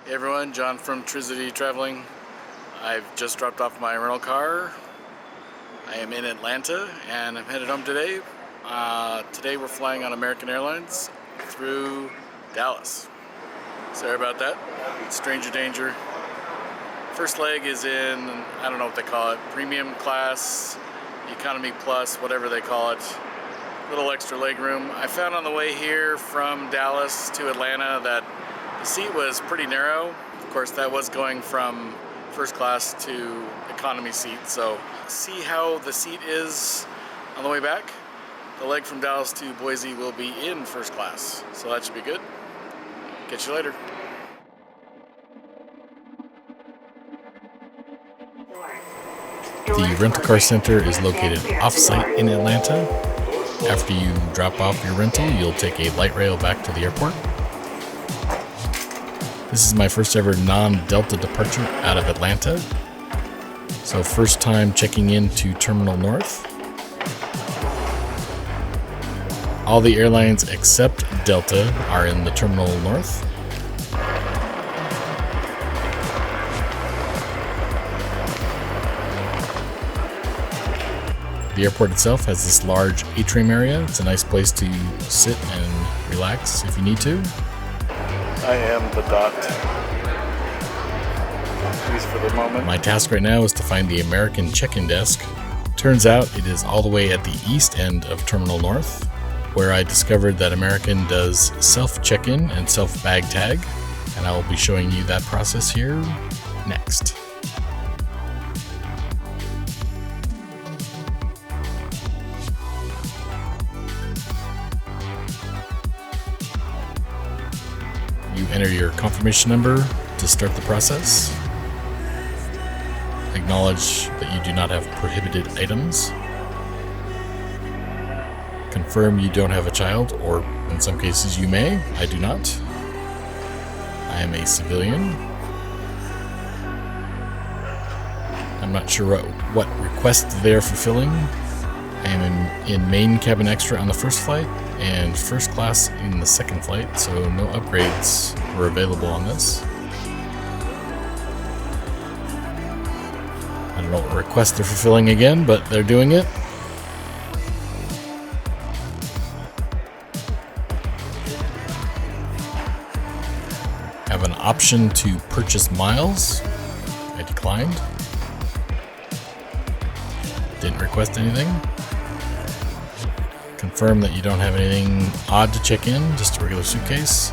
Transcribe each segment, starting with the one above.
Hey everyone, John from Trizity Traveling. I've just dropped off my rental car. I am in Atlanta and I'm headed home today. Today we're flying on American Airlines through Dallas. Sorry about that. Stranger danger. First leg is in, I don't know what they call it, premium class, economy plus, whatever they call it. Little extra leg room. I found on the way here from Dallas to Atlanta that the seat was pretty narrow. Of course, that was going from first class to economy seat, so see how the seat is on the way back. The leg from Dallas to Boise will be in first class, so that should be good. Catch you later. The rental car center is located off-site in Atlanta. After you drop off your rental, you'll take a light rail back to the airport. This is my first ever non-Delta departure out of Atlanta. So first time checking into Terminal North. All the airlines except Delta are in the Terminal North. The airport itself has this large atrium area. It's a nice place to sit and relax if you need to. I am the dot, at least for the moment. My task right now is to find the American check-in desk. Turns out it is all the way at the east end of Terminal North, where I discovered that American does self-check-in and self-bag tag, and I will be showing you that process here next. You enter your confirmation number to start the process. Acknowledge that you do not have prohibited items. Confirm you don't have a child, or in some cases you may. I do not. I am a civilian. I'm not sure what request they're fulfilling. I am in main cabin extra on the first flight and first class in the second flight, so no upgrades were available on this. I don't know what request they're fulfilling again, but they're doing it. Have an option to purchase miles. I declined. Didn't request anything. Confirm that you don't have anything odd to check in, just a regular suitcase.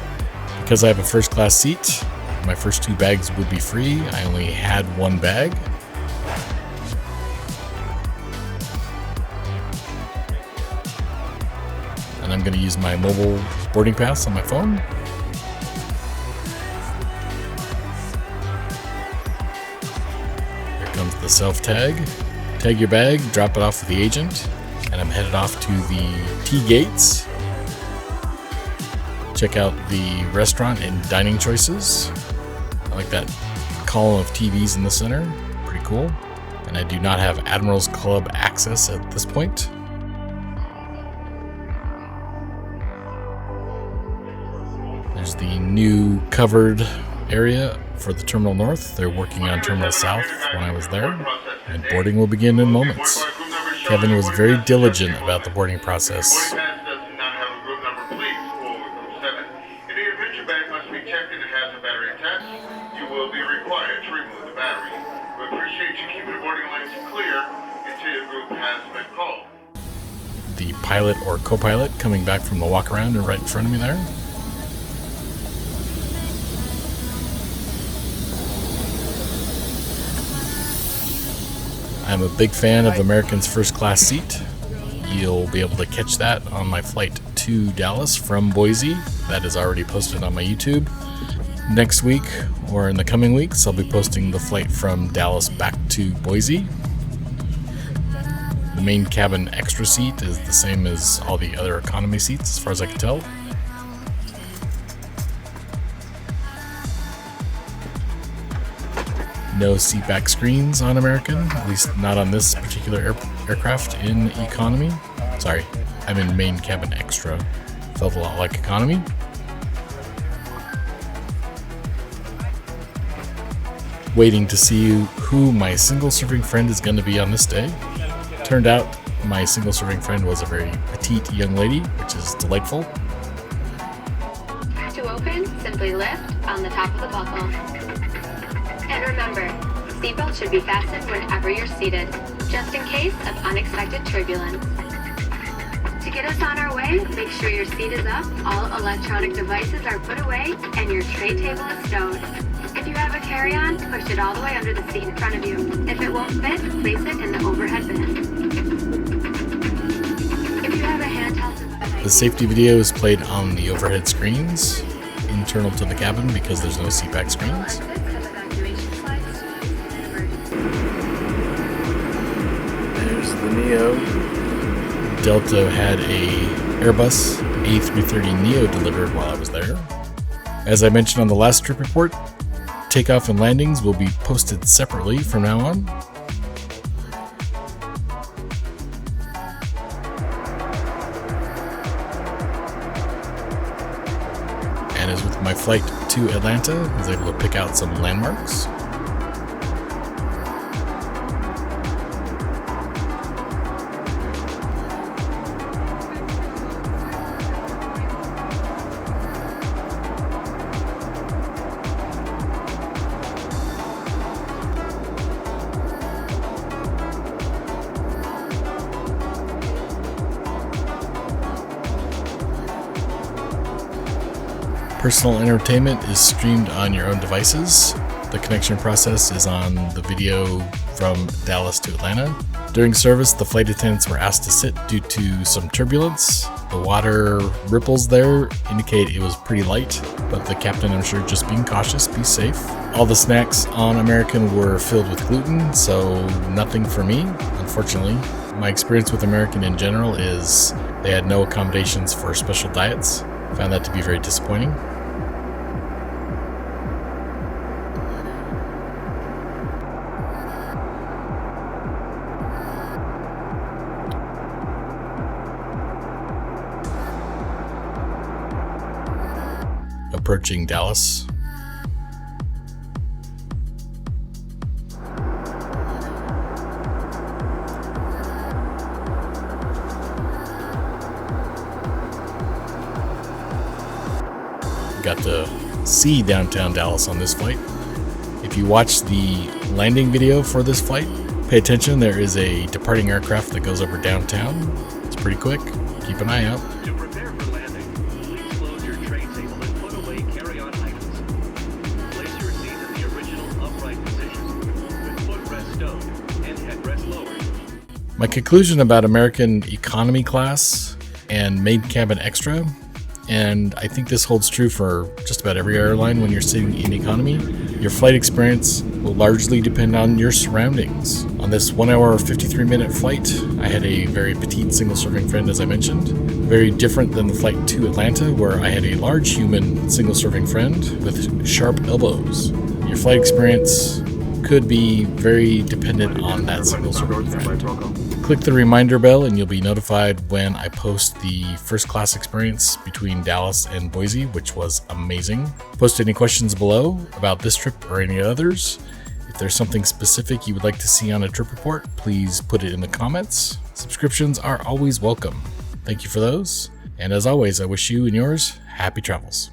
Because I have a first class seat, my first 2 bags would be free. I only had 1 bag. And I'm going to use my mobile boarding pass on my phone. Here comes the self-tag. Tag your bag, drop it off with the agent. And I'm headed off to the T-gates. Check out the restaurant and dining choices. I like that column of TVs in the center. Pretty cool. And I do not have Admirals Club access at this point. There's the new covered area for the Terminal North. They're working on Terminal South when I was there. And boarding will begin in moments. Kevin was very diligent about the boarding process. The pilot or co-pilot coming back from the walk around and right in front of me there. I'm a big fan of American's first class seat. You'll be able to catch that on my flight to Dallas from Boise. That is already posted on my YouTube. Next week, or in the coming weeks, I'll be posting the flight from Dallas back to Boise. The main cabin extra seat is the same as all the other economy seats, as far as I can tell. No seatback screens on American, at least not on this particular aircraft in economy. Sorry, I'm in main cabin extra. Felt a lot like economy. waiting to see who my single serving friend is going to be on this day. Turned out my single serving friend was a very petite young lady, which is delightful. To open, simply lift on the top of the buckle. And remember, seatbelt should be fastened whenever you're seated, just in case of unexpected turbulence. To get us on our way, make sure your seat is up, all electronic devices are put away, and your tray table is stowed. If you have a carry-on, push it all the way under the seat in front of you. If it won't fit, place it in the overhead bin. If you have a handheld device... The safety video is played on the overhead screens, internal to the cabin because there's no seat back screens. There's the Neo. Delta had a Airbus A330 Neo delivered while I was there. As I mentioned on the last trip report, takeoff and landings will be posted separately from now on. And as with my flight to Atlanta, I was able to pick out some landmarks. Personal entertainment is streamed on your own devices. The connection process is on the video from Dallas to Atlanta. During service, the flight attendants were asked to sit due to some turbulence. The water ripples there indicate it was pretty light, but the captain, I'm sure, just being cautious, be safe. All the snacks on American were filled with gluten, so nothing for me, unfortunately. My experience with American in general is they had no accommodations for special diets. I found that to be very disappointing. Approaching Dallas. Got to see downtown Dallas on this flight. If you watch the landing video for this flight, pay attention. There is a departing aircraft that goes over downtown. It's pretty quick. Keep an eye out. To prepare for landing, please close your tray table and put away carry-on items. Place your seat in the original upright position, with footrest stowed and headrest lowered. My conclusion about American economy class and main cabin extra, and I think this holds true for just about every airline when you're sitting in economy, your flight experience will largely depend on your surroundings. On this 1 hour 53-minute flight, I had a very petite single-serving friend, as I mentioned. Very different than the flight to Atlanta, where I had a large human single-serving friend with sharp elbows. Your flight experience could be very dependent on that single-serving friend. Click the reminder bell and you'll be notified when I post the first class experience between Dallas and Boise, which was amazing. Post any questions below about this trip or any others. If there's something specific you would like to see on a trip report, please put it in the comments. Subscriptions are always welcome. Thank you for those. And as always, I wish you and yours happy travels.